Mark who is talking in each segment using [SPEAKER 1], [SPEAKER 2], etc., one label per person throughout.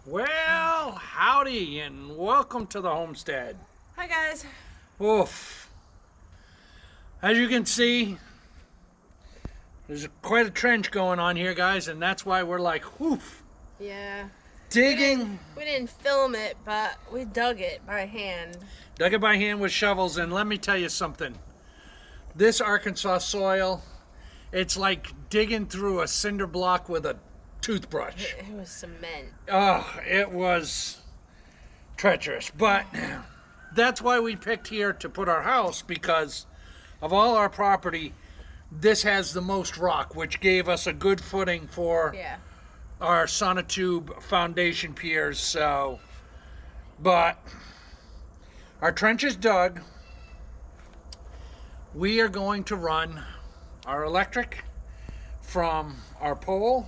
[SPEAKER 1] Well, howdy and welcome to the homestead.
[SPEAKER 2] Hi guys.
[SPEAKER 1] Oof. As you can see, there's quite a trench going on here, guys, and that's why we're like, whoof.
[SPEAKER 2] Yeah.
[SPEAKER 1] Digging.
[SPEAKER 2] We didn't film it, but we dug it by hand.
[SPEAKER 1] Dug it by hand with shovels, and let me tell you something. This Arkansas soil, it's like digging through a cinder block with a toothbrush.
[SPEAKER 2] It was cement.
[SPEAKER 1] Oh, it was treacherous, but that's why we picked here to put our house, because of all our property, this has the most rock, which gave us a good footing for our sonotube foundation piers. So, but our trench is dug. We are going to run our electric from our pole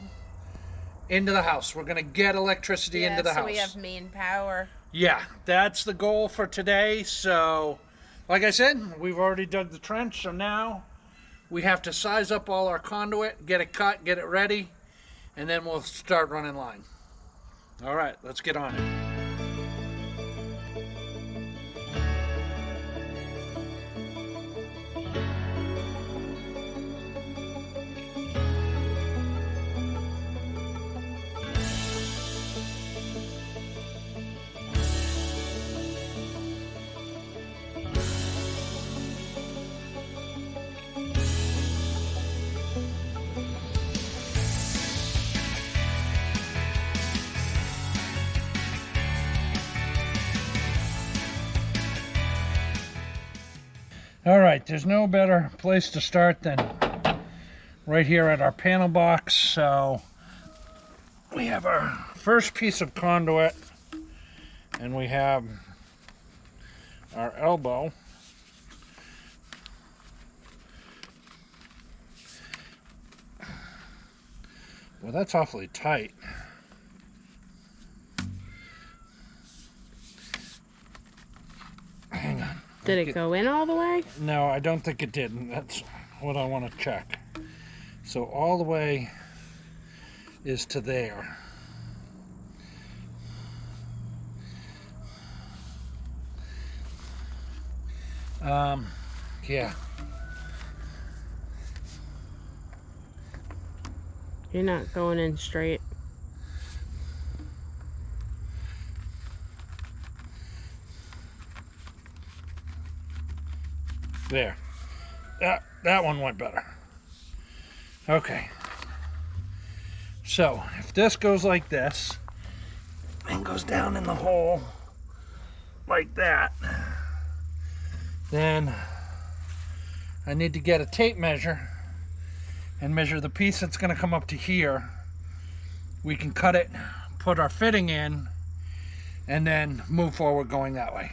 [SPEAKER 1] into the house. We're going to get electricity into the house.
[SPEAKER 2] So we have main power.
[SPEAKER 1] Yeah, that's the goal for today. So, like I said, we've already dug the trench, so now we have to size up all our conduit, get it cut, get it ready, and then we'll start running line. All right, let's get on it. All right, there's no better place to start than right here at our panel box. So we have our first piece of conduit, and we have our elbow. Well, that's awfully tight. Hang on.
[SPEAKER 2] Did it go in all the way?
[SPEAKER 1] No, I don't think it did, and that's what I want to check. So all the way is to there. Yeah.
[SPEAKER 2] You're not going in straight.
[SPEAKER 1] There. That one went better. Okay. So, if this goes like this, and goes down in the hole like that, then I need to get a tape measure and measure the piece that's going to come up to here. We can cut it, put our fitting in, and then move forward going that way.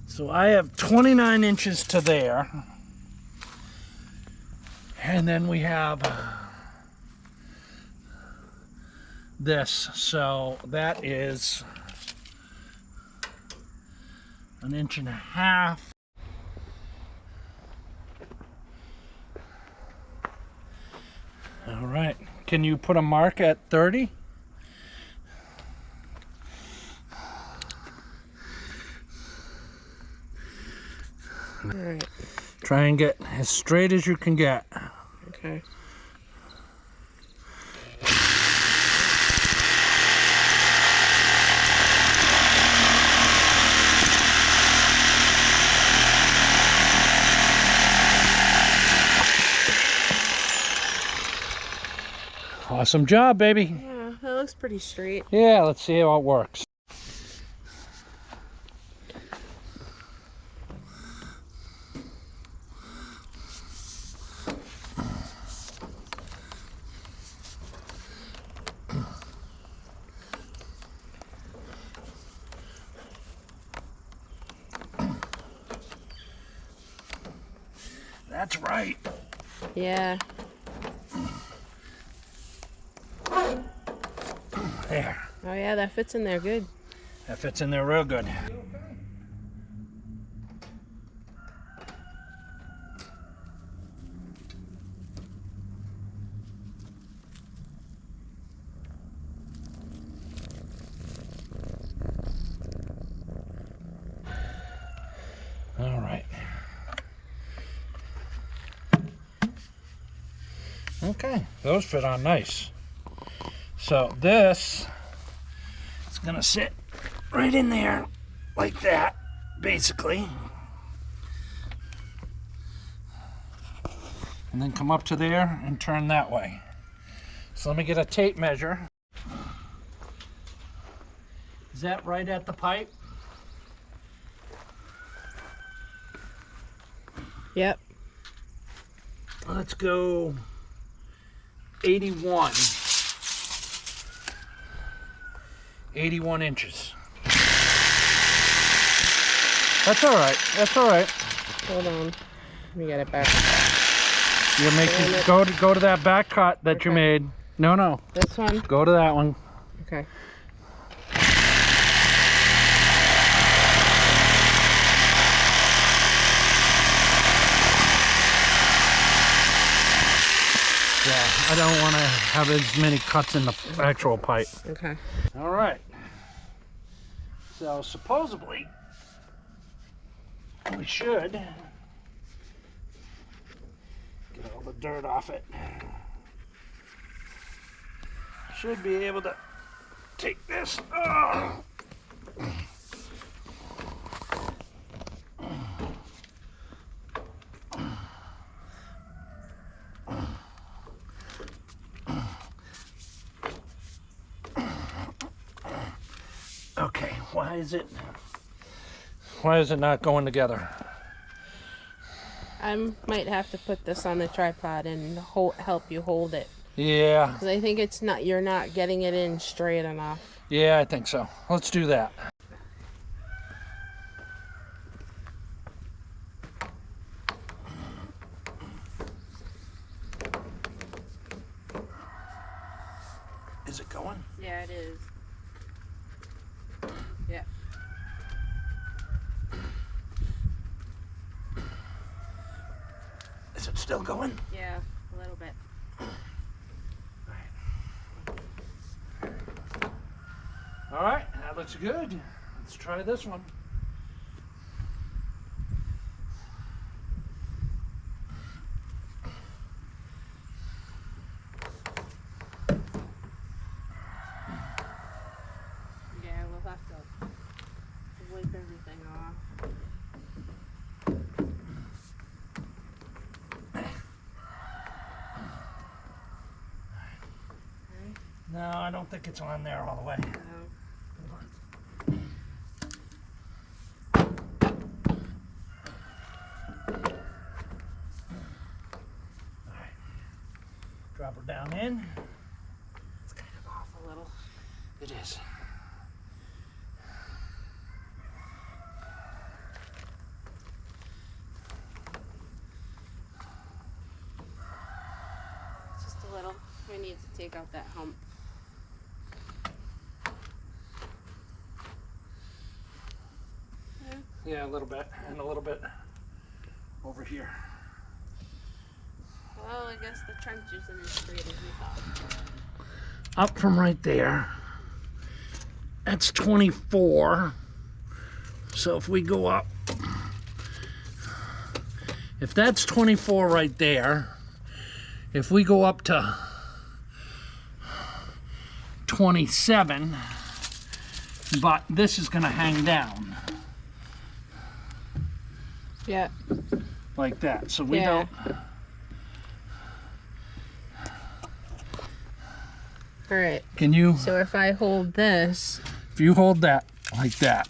[SPEAKER 1] So I have 29 inches to there, and then we have this, so that is 1.5 inches. All right, can you put a mark at 30?
[SPEAKER 2] All right.
[SPEAKER 1] Try and get as straight as you can get.
[SPEAKER 2] Okay.
[SPEAKER 1] Awesome job, baby.
[SPEAKER 2] Yeah, that looks pretty straight.
[SPEAKER 1] Yeah, let's see how it works. That's right.
[SPEAKER 2] Yeah.
[SPEAKER 1] There.
[SPEAKER 2] Oh yeah, that fits in there good.
[SPEAKER 1] That fits in there real good. All right. Okay, those fit on nice. So this is gonna sit right in there like that, basically. And then come up to there and turn that way. So let me get a tape measure. Is that right at the pipe?
[SPEAKER 2] Yep.
[SPEAKER 1] Let's go 81. 81 inches. That's all right. That's all right.
[SPEAKER 2] Hold on. Let me get it back.
[SPEAKER 1] You're making go to that back cut that you made. No.
[SPEAKER 2] This one?
[SPEAKER 1] Go to that one.
[SPEAKER 2] Okay.
[SPEAKER 1] Yeah, I don't want to have as many cuts in the actual pipe.
[SPEAKER 2] Okay.
[SPEAKER 1] All right. So supposedly we should get all the dirt off it. Should be able to take this. Oh. Okay, why is it not going together?
[SPEAKER 2] I might have to put this on the tripod and help you hold it.
[SPEAKER 1] Yeah.
[SPEAKER 2] Because I think you're not getting it in straight enough.
[SPEAKER 1] Yeah, I think so. Let's do that. Is it going?
[SPEAKER 2] Yeah, it is. Yeah.
[SPEAKER 1] Is it still going?
[SPEAKER 2] Yeah, a little bit.
[SPEAKER 1] All right, that looks good. Let's try this one.
[SPEAKER 2] Yeah, we'll have to wipe everything off.
[SPEAKER 1] No, I don't think it's on there all the way.
[SPEAKER 2] No.
[SPEAKER 1] Drop her down in.
[SPEAKER 2] It's kind of off a little.
[SPEAKER 1] It is.
[SPEAKER 2] Just a little. We need to take out that hump.
[SPEAKER 1] Yeah, a little bit, and a little bit over here.
[SPEAKER 2] Well, I guess the trench isn't as straight as we thought.
[SPEAKER 1] Up from right there, that's 24. So if we go up, if that's 24 right there, if we go up to 27, but this is gonna hang down
[SPEAKER 2] Yeah.
[SPEAKER 1] like that. So we don't.
[SPEAKER 2] All right.
[SPEAKER 1] Can you?
[SPEAKER 2] So if I hold this.
[SPEAKER 1] If you hold that like that.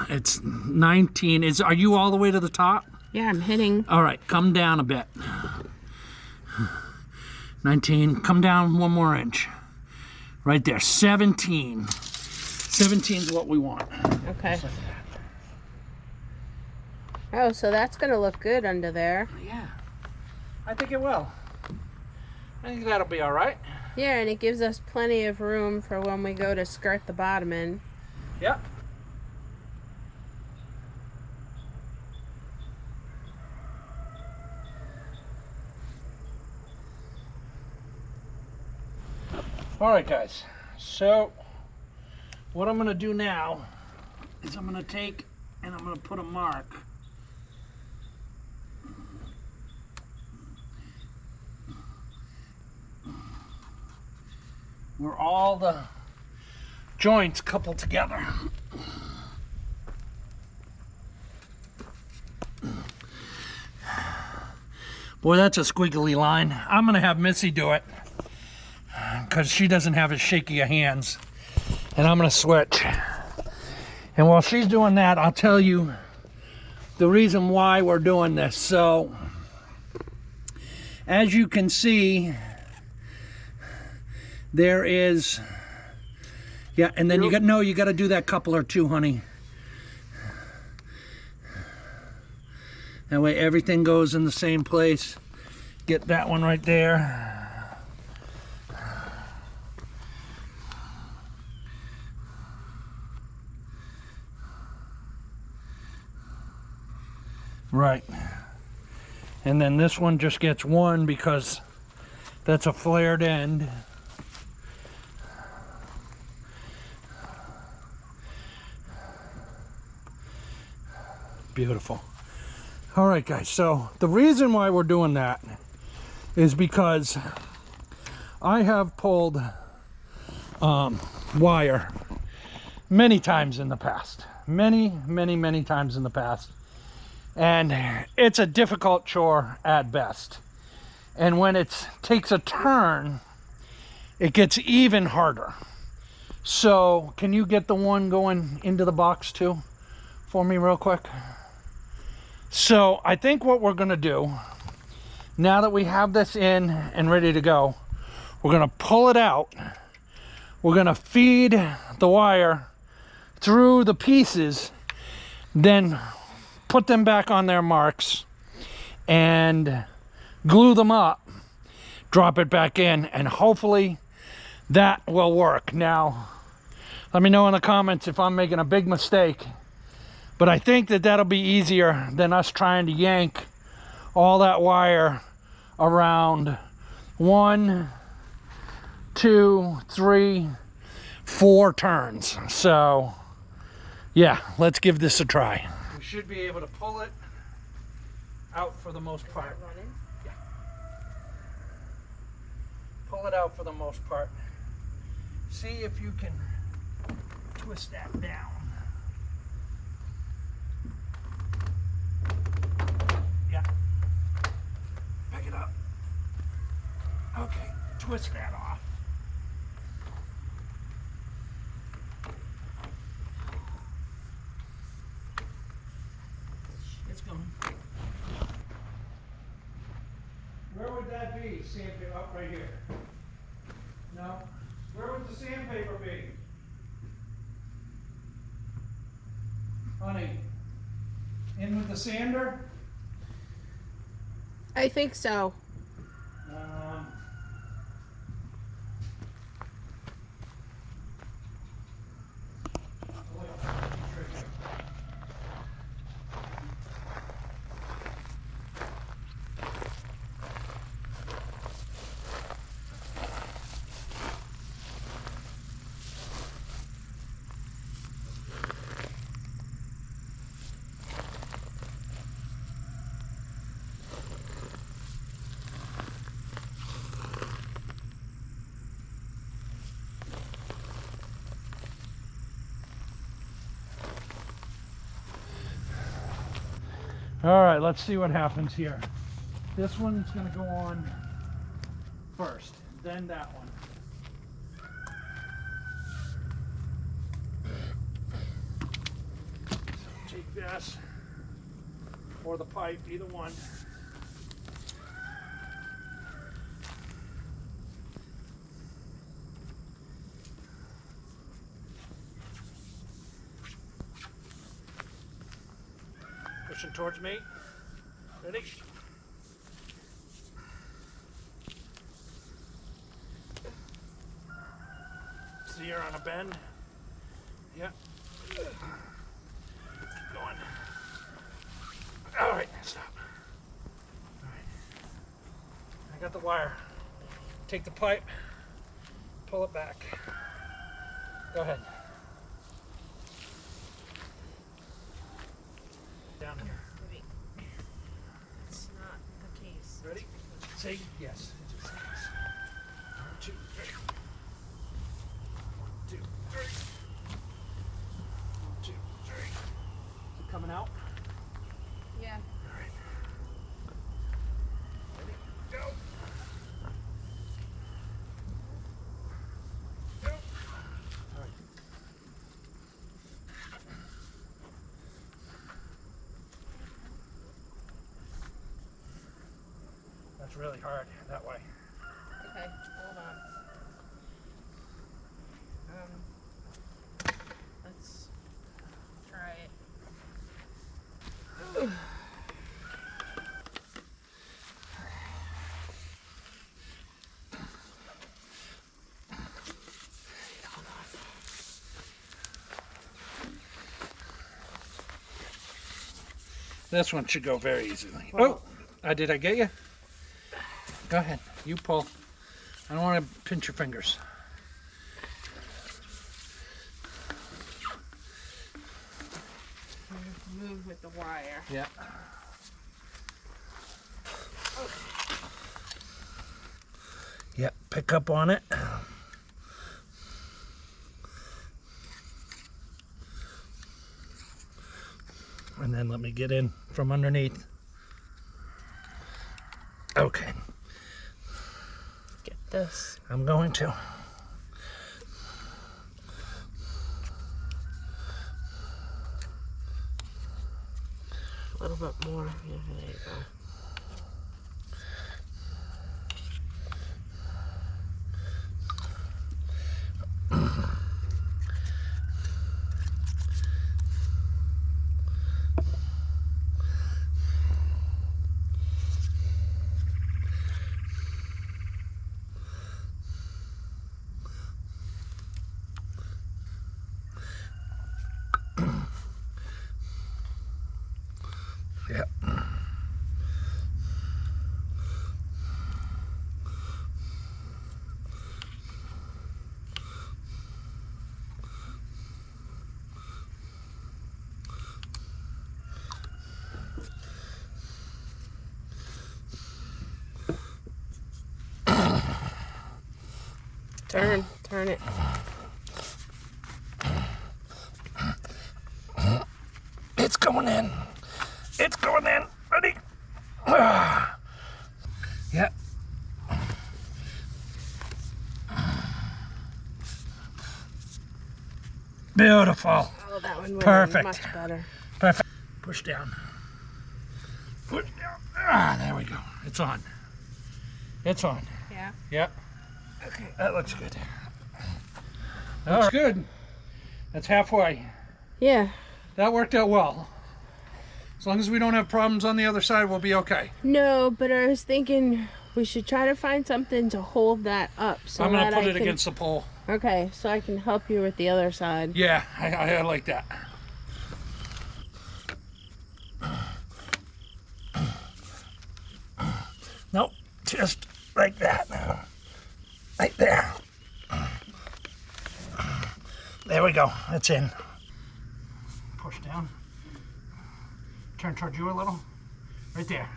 [SPEAKER 1] It's 19. Are you all the way to the top?
[SPEAKER 2] Yeah, I'm hitting.
[SPEAKER 1] All right, come down a bit. 19, come down 1 more inch. Right there, 17. 17 is what we want.
[SPEAKER 2] Okay. Oh, so that's gonna look good under there.
[SPEAKER 1] Yeah, I think it will. I think that'll be all right.
[SPEAKER 2] Yeah, and it gives us plenty of room for when we go to skirt the bottom in.
[SPEAKER 1] Yep. All right, guys, so what I'm gonna do now is I'm gonna take and I'm gonna put a mark where all the joints couple together. Boy, that's a squiggly line. I'm gonna have Missy do it because she doesn't have as shaky a hands, and I'm gonna switch. And while she's doing that, I'll tell you the reason why we're doing this. So as you can see, there is, yeah, and then you got to do that couple or two, honey. That way everything goes in the same place. Get that one right there. Right. And then this one just gets one because that's a flared end. Beautiful. All right, guys, so the reason why we're doing that is because I have pulled wire many times in the past. Many times in the past. And it's a difficult chore at best. And when it takes a turn, it gets even harder. So can you get the one going into the box too for me real quick? So I think what we're gonna do, now that we have this in and ready to go, we're gonna pull it out. We're gonna feed the wire through the pieces, then put them back on their marks and glue them up, drop it back in, and hopefully that will work. Now, let me know in the comments if I'm making a big mistake, but I think that that'll be easier than us trying to yank all that wire around 1, 2, 3, 4 turns. So yeah, let's give this a try. We should be able to pull it out for the most part. Yeah. Pull it out for the most part. See if you can twist that down. Yeah. Back it up. Okay, twist that off. It's going. Where would that be? Sandpaper up right here. No. Where would the sandpaper be? Honey, in with the sander?
[SPEAKER 2] I think so.
[SPEAKER 1] All right, let's see what happens here. This one's going to go on first, then that one. So take this or the pipe, either one. Pushing towards me. Ready? So you're on a bend. Yeah. Keep going. All right, stop. All right. I got the wire. Take the pipe, pull it back. Go ahead. Down here.
[SPEAKER 2] Wait. It's not the case.
[SPEAKER 1] Ready? Say yes. It just says. 1, 2, 3. 1, 2, 3. 1, 2, 3. Is it coming out?
[SPEAKER 2] Yeah.
[SPEAKER 1] All right. Ready? Go. Go. All right. That's really hard that way.
[SPEAKER 2] Okay, hold on. Let's try it.
[SPEAKER 1] This one should go very easily. Oh, did I get you? Go ahead, you pull. I don't want to pinch your fingers.
[SPEAKER 2] Move with the wire.
[SPEAKER 1] Yeah. Yep, pick up on it. And then let me get in from underneath. Okay,
[SPEAKER 2] Get this.
[SPEAKER 1] I'm going to.
[SPEAKER 2] A little bit more. Yeah, there you go.
[SPEAKER 1] Yep.
[SPEAKER 2] Turn it.
[SPEAKER 1] It's going in. It's going in. Ready? Yep. Beautiful.
[SPEAKER 2] Oh, that one went
[SPEAKER 1] Perfect.
[SPEAKER 2] much better.
[SPEAKER 1] Perfect. Push down. Push down. Ah, there we go. It's on. It's on.
[SPEAKER 2] Yeah.
[SPEAKER 1] Yep.
[SPEAKER 2] Okay.
[SPEAKER 1] That looks good. Looks good. That's halfway.
[SPEAKER 2] Yeah.
[SPEAKER 1] That worked out well. As long as we don't have problems on the other side, we'll be okay.
[SPEAKER 2] No, but I was thinking we should try to find something to hold that up. So
[SPEAKER 1] I'm going
[SPEAKER 2] that
[SPEAKER 1] to put
[SPEAKER 2] I
[SPEAKER 1] it
[SPEAKER 2] can...
[SPEAKER 1] against the pole.
[SPEAKER 2] Okay, so I can help you with the other side.
[SPEAKER 1] Yeah, I like that. Nope, just like that. Right there. There we go. It's in. Push down. Turn towards you a little. Right there.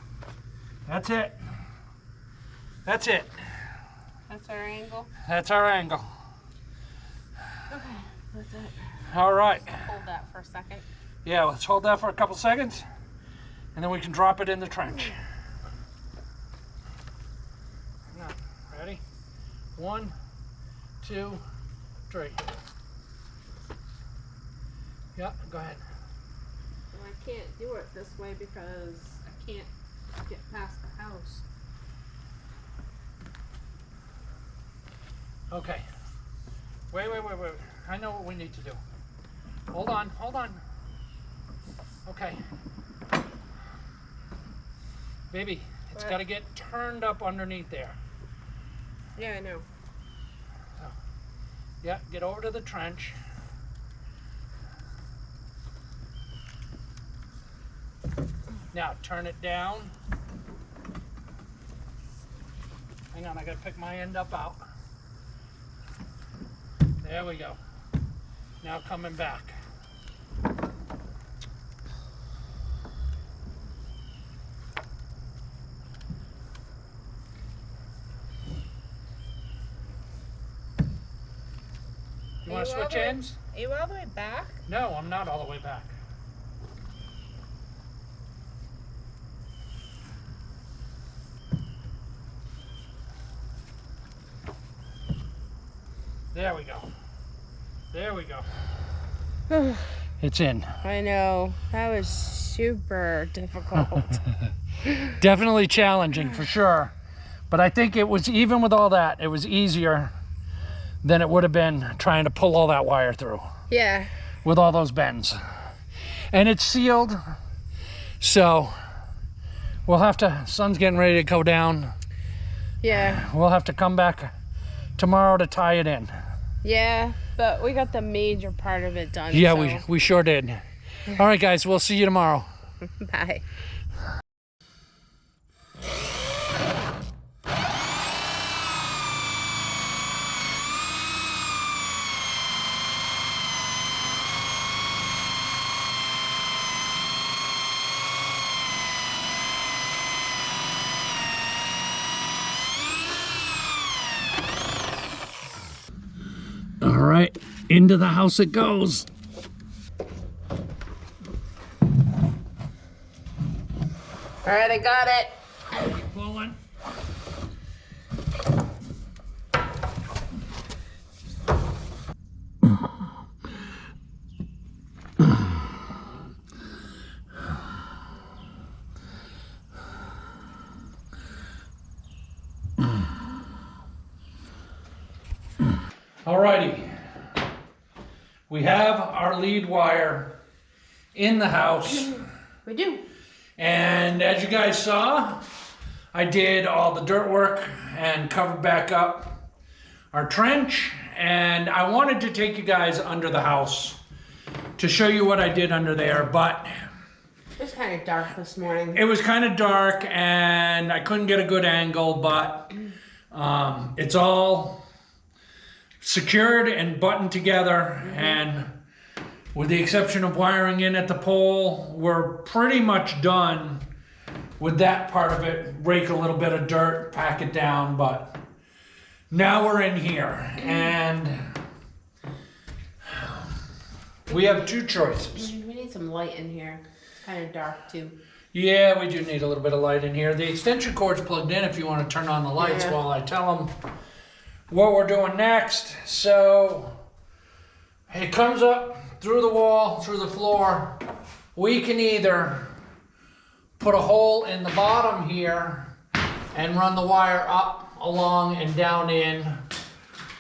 [SPEAKER 1] That's it. That's it.
[SPEAKER 2] That's our angle.
[SPEAKER 1] That's our angle.
[SPEAKER 2] Okay, that's it.
[SPEAKER 1] All right.
[SPEAKER 2] Hold that for a second.
[SPEAKER 1] Yeah, let's hold that for a couple seconds, and then we can drop it in the trench. Ready? 1, 2, 3. Yeah, go ahead.
[SPEAKER 2] Well, I can't do it this way because I can't get past the house.
[SPEAKER 1] Okay. Wait. I know what we need to do. Hold on. Okay. Baby, it's got to get turned up underneath there.
[SPEAKER 2] Yeah, I know.
[SPEAKER 1] Oh. Yeah, get over to the trench. Now turn it down. Hang on, I gotta pick my end up out. There we go. Now coming back. You want to switch ends?
[SPEAKER 2] Are you all the way back?
[SPEAKER 1] No, I'm not all the way back. There we go. There we go. It's in.
[SPEAKER 2] I know. That was super difficult.
[SPEAKER 1] Definitely challenging for sure. But I think it was, even with all that, it was easier than it would have been trying to pull all that wire through.
[SPEAKER 2] Yeah.
[SPEAKER 1] With all those bends. And it's sealed. So we'll have to, sun's getting ready to go down.
[SPEAKER 2] Yeah.
[SPEAKER 1] We'll have to come back tomorrow to tie it in.
[SPEAKER 2] Yeah, but we got the major part of it done.
[SPEAKER 1] Yeah,
[SPEAKER 2] so.
[SPEAKER 1] we sure did. All right, guys, we'll see you tomorrow.
[SPEAKER 2] Bye.
[SPEAKER 1] All right, into the house it goes.
[SPEAKER 2] All right, I got it.
[SPEAKER 1] Keep pulling. Alrighty, we have our lead wire in the house.
[SPEAKER 2] We do.
[SPEAKER 1] And as you guys saw, I did all the dirt work and covered back up our trench. And I wanted to take you guys under the house to show you what I did under there, but
[SPEAKER 2] It was kind of dark this morning.
[SPEAKER 1] it was kind of dark and I couldn't get a good angle, but it's all secured and buttoned together, and with the exception of wiring in at the pole, we're pretty much done with that part of it. Rake a little bit of dirt, pack it down, but now we're in here and we have two choices.
[SPEAKER 2] We need some light in here. It's kind of dark too.
[SPEAKER 1] Yeah, we do need a little bit of light in here. The extension cord's plugged in if you want to turn on the lights
[SPEAKER 2] Yeah.
[SPEAKER 1] while I tell them what we're doing next. So it comes up through the wall, through the floor. We can either put a hole in the bottom here and run the wire up, along, and down in,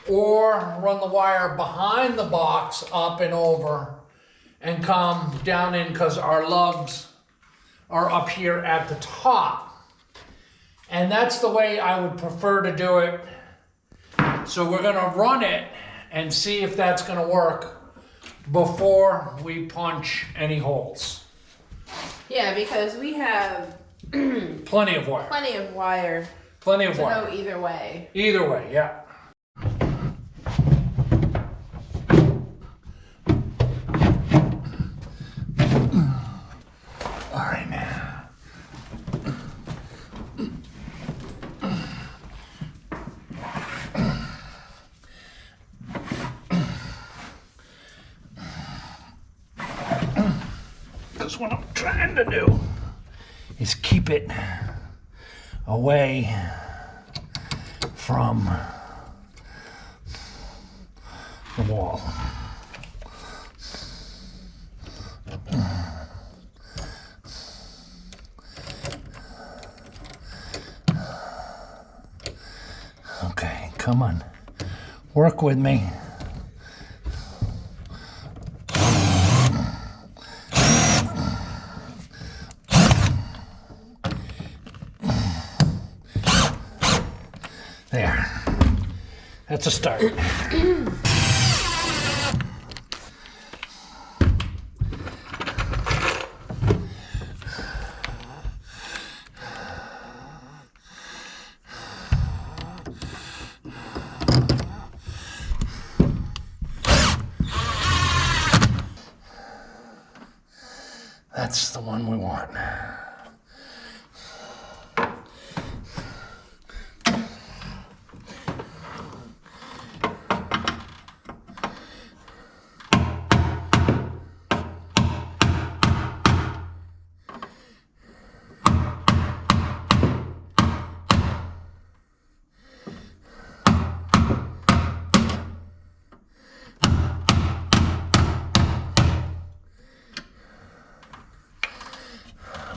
[SPEAKER 1] or run the wire behind the box up and over and come down in, because our lugs are up here at the top. And that's the way I would prefer to do it. So we're gonna run it and see if that's gonna work before we punch any holes.
[SPEAKER 2] Yeah, because we have
[SPEAKER 1] Plenty of wire.
[SPEAKER 2] plenty of wire
[SPEAKER 1] Plenty of
[SPEAKER 2] to
[SPEAKER 1] wire.
[SPEAKER 2] go either way.
[SPEAKER 1] Either way, yeah. All right, man. That's what I'm trying to do, is keep it away from the wall. Okay, come on. Work with me. There. That's a start. That's the one we want.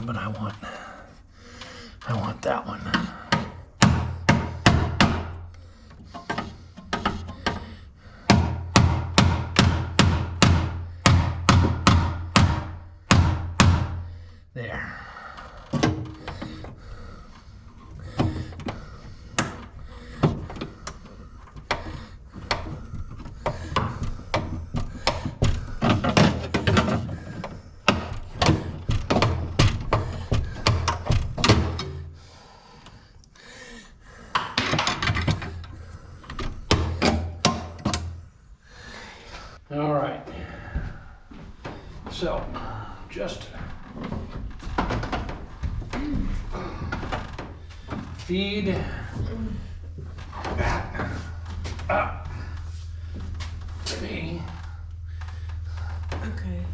[SPEAKER 1] But I want that one. There. All right. So, just feed that up to me.
[SPEAKER 2] Okay.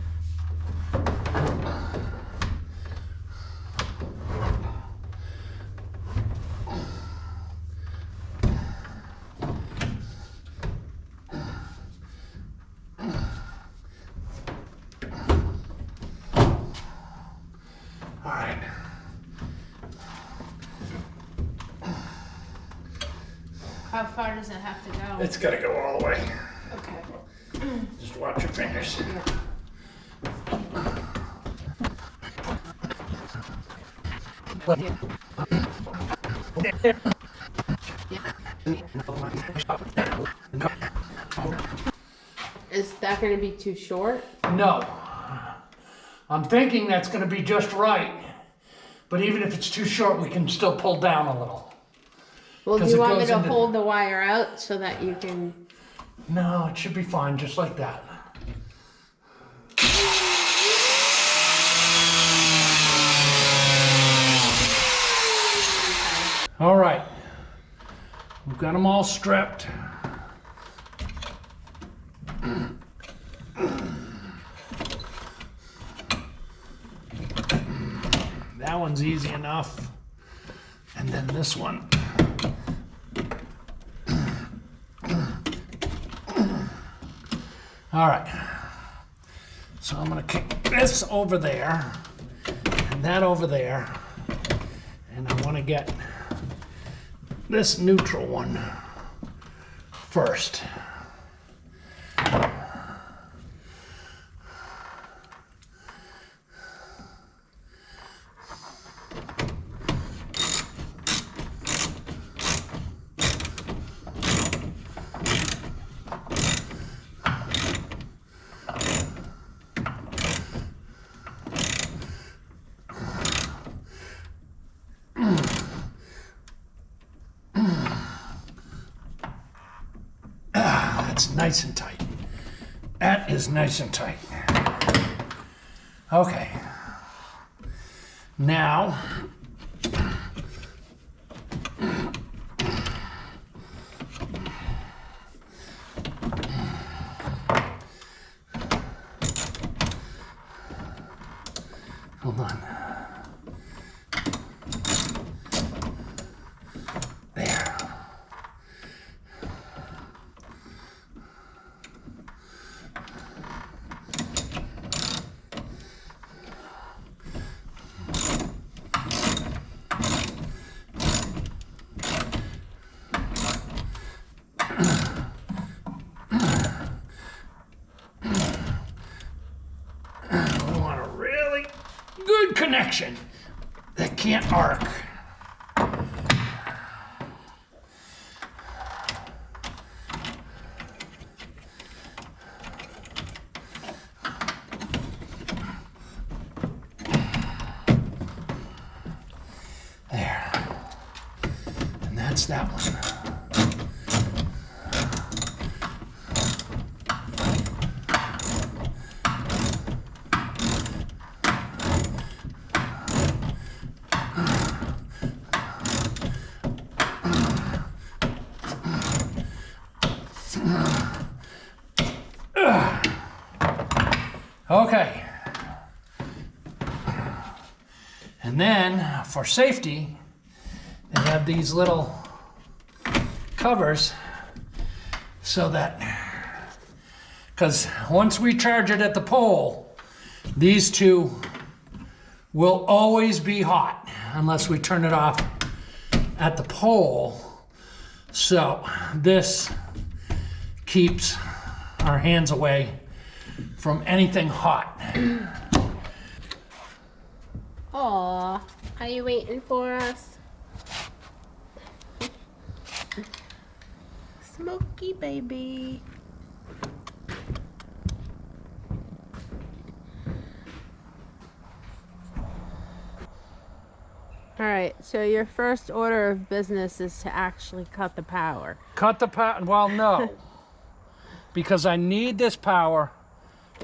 [SPEAKER 1] All right.
[SPEAKER 2] How far does it have to go?
[SPEAKER 1] It's got to go all the way.
[SPEAKER 2] Okay.
[SPEAKER 1] Just watch your fingers.
[SPEAKER 2] Is that going to be too short?
[SPEAKER 1] No. I'm thinking that's going to be just right. But even if it's too short, we can still pull down a little.
[SPEAKER 2] Well, do
[SPEAKER 1] 'Cause
[SPEAKER 2] you
[SPEAKER 1] it
[SPEAKER 2] want me
[SPEAKER 1] goes
[SPEAKER 2] to
[SPEAKER 1] into-
[SPEAKER 2] hold the wire out so that you can...
[SPEAKER 1] No, it should be fine, just like that. All right. We've got them all stripped. That one's easy enough. And then this one. All right. So I'm gonna kick this over there and that over there. And I wanna get this neutral one first. That's nice and tight. That is nice and tight. Okay. Now, hold on. There. We want a really good connection that can't arc. There. And that's that one. Okay. And then for safety, they have these little covers so that, because once we charge it at the pole, these two will always be hot unless we turn it off at the pole. So this keeps our hands away from anything hot.
[SPEAKER 2] Aw, are you waiting for us? Smoky baby. Alright, so your first order of business is to actually cut the power.
[SPEAKER 1] Cut the power, well, no. Because I need this power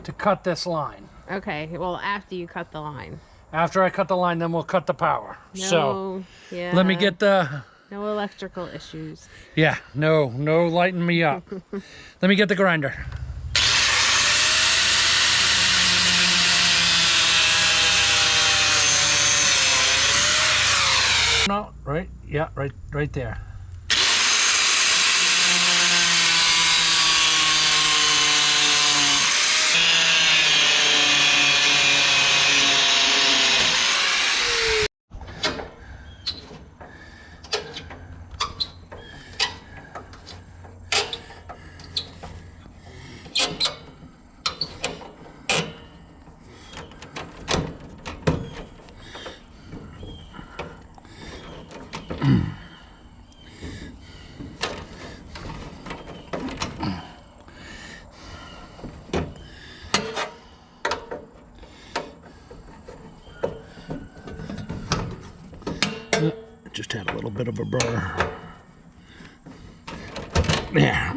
[SPEAKER 1] to cut this line.
[SPEAKER 2] Okay, well after you cut the line.
[SPEAKER 1] After I cut the line, then we'll cut the power.
[SPEAKER 2] No,
[SPEAKER 1] So
[SPEAKER 2] yeah.
[SPEAKER 1] let me get the,
[SPEAKER 2] No electrical issues.
[SPEAKER 1] yeah, no lighting me up. Let me get the grinder. No, right, yeah, right there. Just had a little bit of a burr. Yeah.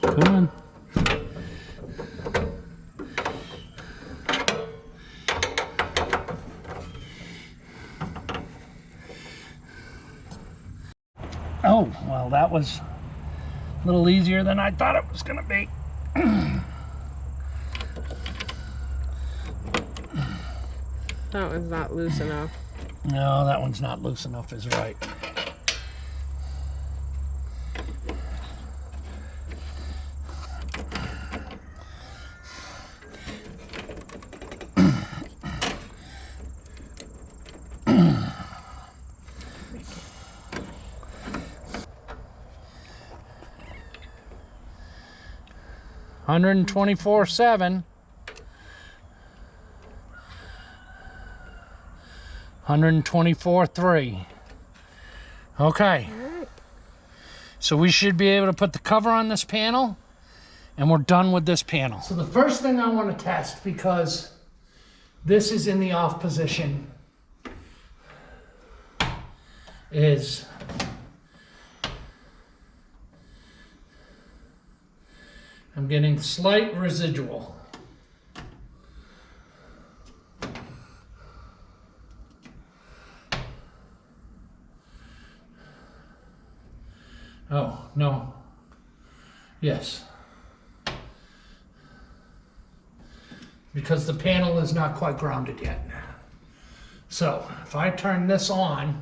[SPEAKER 1] Come on. Oh, well, that was a little easier than I thought it was going to be.
[SPEAKER 2] That one's not loose enough.
[SPEAKER 1] No, that one's not loose enough is right. $124.7. 124.3. Okay. So we should be able to put the cover on this panel and we're done with this panel. So the first thing I want to test, because this is in the off position, is I'm getting slight residual. Oh, no. Yes. Because the panel is not quite grounded yet. So, if I turn this on,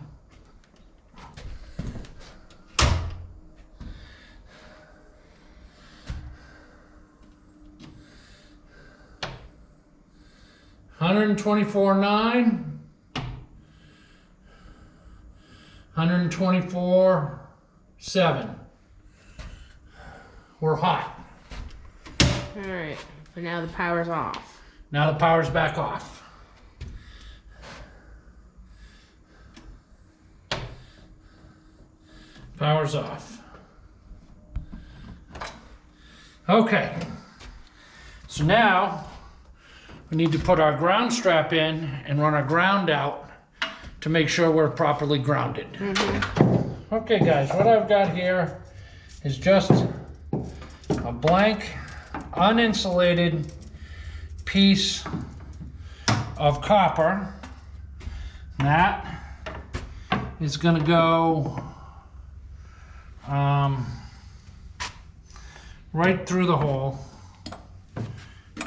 [SPEAKER 1] 124.9. 124.7. We're hot.
[SPEAKER 2] Alright, but now the power's off.
[SPEAKER 1] Now the power's back off. Power's off. Okay. So now we need to put our ground strap in and run our ground out to make sure we're properly grounded. Okay guys, what I've got here is just a blank, uninsulated piece of copper. That is going to go right through the hole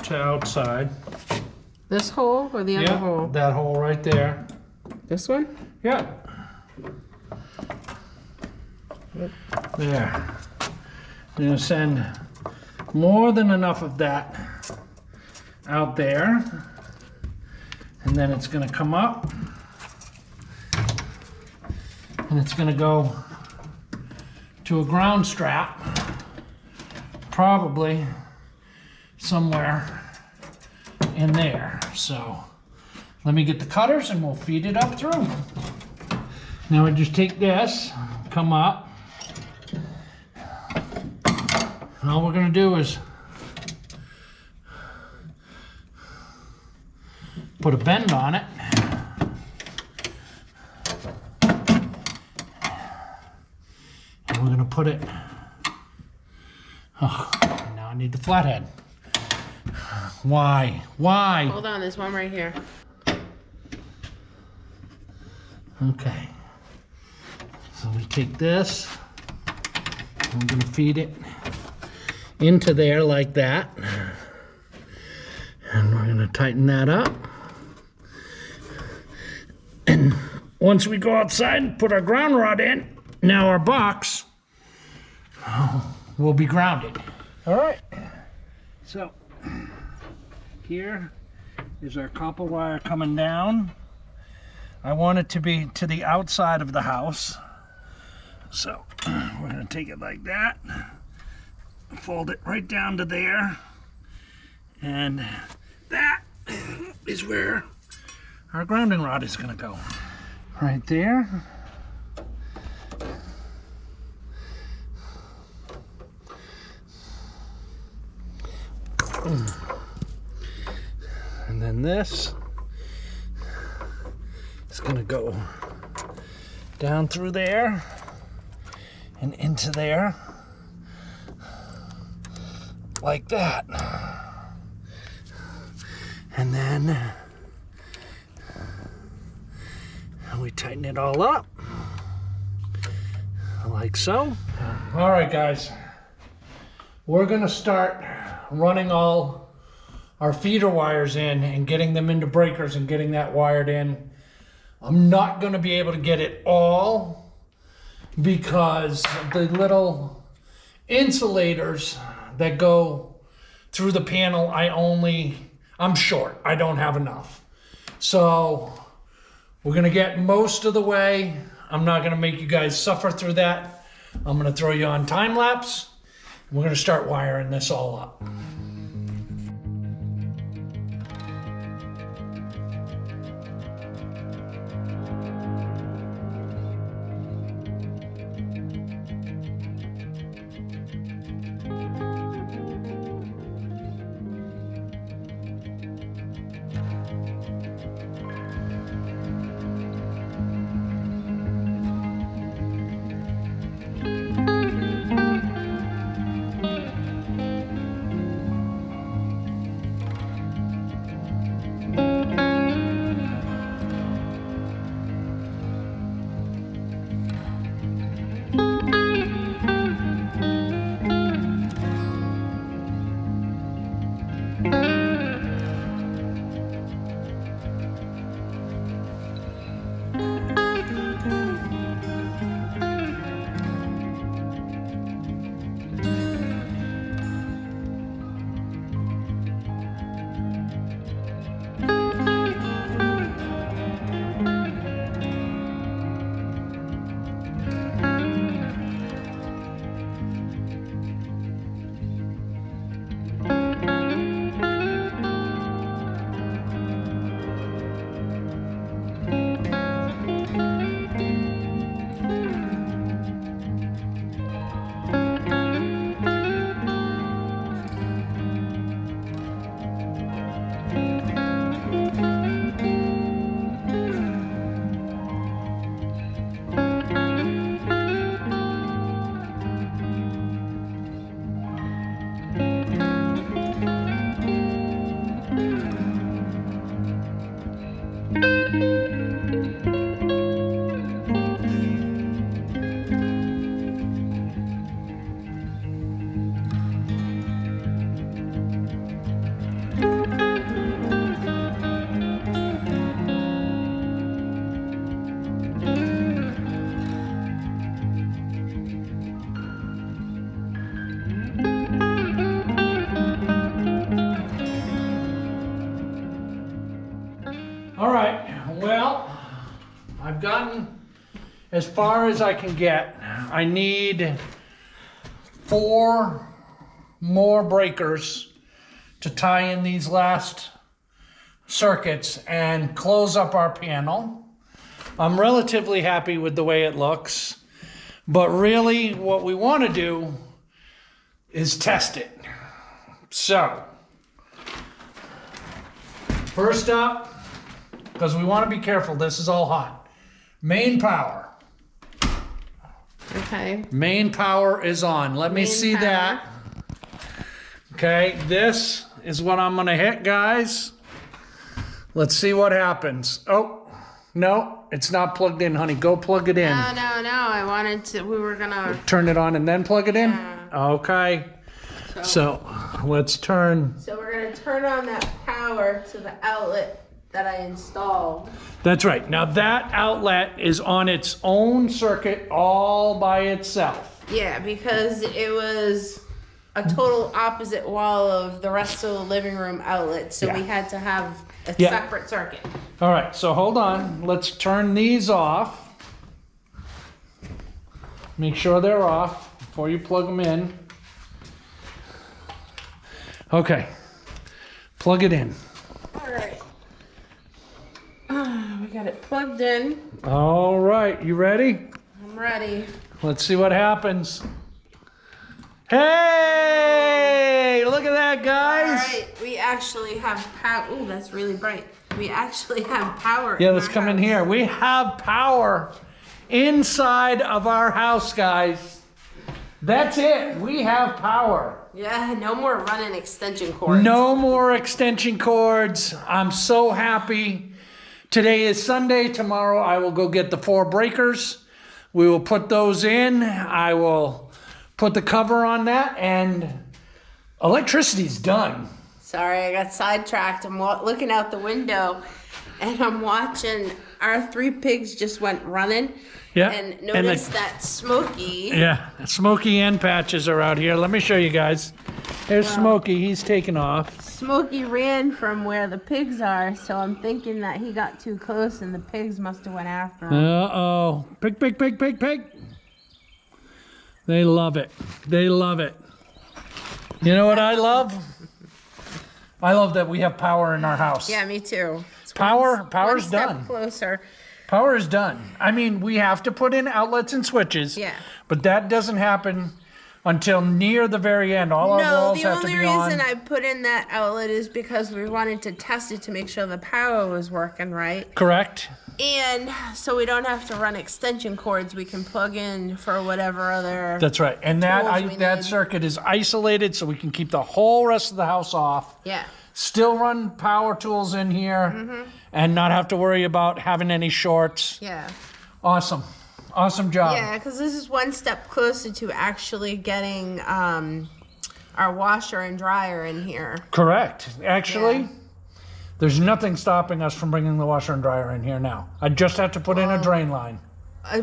[SPEAKER 1] to outside.
[SPEAKER 2] This hole or the other hole?
[SPEAKER 1] That hole right there.
[SPEAKER 2] This one?
[SPEAKER 1] Yeah. There. I'm going to send more than enough of that out there, and then it's going to come up and it's going to go to a ground strap, probably somewhere in there. So let me get the cutters and we'll feed it up through. Now we just take this, come up, and all we're going to do is put a bend on it. And we're going to put it, oh, now I need the flathead. Why? Why?
[SPEAKER 2] Hold on, there's one right here.
[SPEAKER 1] Okay. So we take this, and we're going to feed it into there like that. And we're going to tighten that up. And once we go outside and put our ground rod in, now our box will be grounded. All right. So here is our copper wire coming down. I want it to be to the outside of the house. So we're going to take it like that, fold it right down to there, and that is where our grounding rod is going to go. Right there. And then this is going to go down through there and into there like that. And then we tighten it all up like so. All right guys, we're gonna start running all our feeder wires in and getting them into breakers and getting that wired in. I'm not gonna be able to get it all because the little insulators that go through the panel, I'm short. I don't have enough. So we're gonna get most of the way. I'm not gonna make you guys suffer through that. I'm gonna throw you on time lapse. We're gonna start wiring this all up. All right, well, I've gotten as far as I can get. I need 4 more breakers to tie in these last circuits and close up our panel. I'm relatively happy with the way it looks, but really what we want to do is test it. So, first up, because we want to be careful, this is all hot. Main power.
[SPEAKER 2] Okay.
[SPEAKER 1] Main power is on. Let me see that. Okay, this is what I'm going to hit, guys. Let's see what happens. Oh, no, it's not plugged in, honey. Go plug it in.
[SPEAKER 2] No. I wanted to, we were going to.
[SPEAKER 1] Turn it on and then plug it in?
[SPEAKER 2] Yeah.
[SPEAKER 1] Okay. So let's turn.
[SPEAKER 2] So we're going to turn on that power to the outlet that I installed.
[SPEAKER 1] That's right. Now that outlet is on its own circuit all by itself.
[SPEAKER 2] Yeah, because it was a total opposite wall of the rest of the living room outlet, so we had to have a separate circuit.
[SPEAKER 1] All right, so hold on. Let's turn these off. Make sure they're off before you plug them in. Okay, plug it in.
[SPEAKER 2] All right. We got it plugged in.
[SPEAKER 1] All right, you ready?
[SPEAKER 2] I'm ready.
[SPEAKER 1] Let's see what happens. Hey, look at that, guys.
[SPEAKER 2] All right, we actually have power. Ooh, that's really bright. We actually have power.
[SPEAKER 1] Yeah, let's come in here. We have power inside of our house, guys. That's it. We have power.
[SPEAKER 2] Yeah, no more running extension cords.
[SPEAKER 1] No more extension cords. I'm so happy. Today is Sunday. Tomorrow I will go get the 4 breakers. We will put those in. I will put the cover on that, and electricity's done.
[SPEAKER 2] Sorry, I got sidetracked. I'm looking out the window, and I'm watching our 3 pigs just went running.
[SPEAKER 1] Yeah.
[SPEAKER 2] And noticed that Smokey.
[SPEAKER 1] Yeah, Smokey and Patches are out here. Let me show you guys. There's Smokey. He's taking off.
[SPEAKER 2] Smokey ran from where the pigs are, so I'm thinking that he got too close and the pigs must have went after him.
[SPEAKER 1] Uh-oh. Pig, pig, pig, pig, pig. They love it. They love it. You know what I love? I love that we have power in our house.
[SPEAKER 2] Yeah, me too.
[SPEAKER 1] Power's
[SPEAKER 2] one step
[SPEAKER 1] done.
[SPEAKER 2] Closer.
[SPEAKER 1] Power is done. I mean, we have to put in outlets and switches.
[SPEAKER 2] Yeah.
[SPEAKER 1] But that doesn't happen until near the very end. All our walls have to be on.
[SPEAKER 2] The only reason I put in that outlet is because we wanted to test it to make sure the power was working right.
[SPEAKER 1] Correct.
[SPEAKER 2] And so we don't have to run extension cords. We can plug in for whatever other.
[SPEAKER 1] That's right. And that circuit is isolated so we can keep the whole rest of the house off.
[SPEAKER 2] Yeah.
[SPEAKER 1] Still run power tools in here and not have to worry about having any shorts.
[SPEAKER 2] Yeah.
[SPEAKER 1] Awesome. Awesome job.
[SPEAKER 2] Yeah, because this is one step closer to actually getting our washer and dryer in here.
[SPEAKER 1] Correct. Actually, there's nothing stopping us from bringing the washer and dryer in here now. I just have to put in a drain line.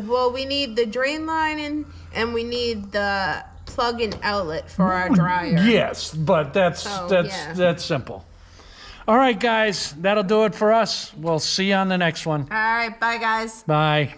[SPEAKER 2] Well, we need the drain line in, and we need the plug-in outlet for our dryer.
[SPEAKER 1] Yes, but that's simple. All right, guys, that'll do it for us. We'll see you on the next one.
[SPEAKER 2] All right, bye, guys.
[SPEAKER 1] Bye.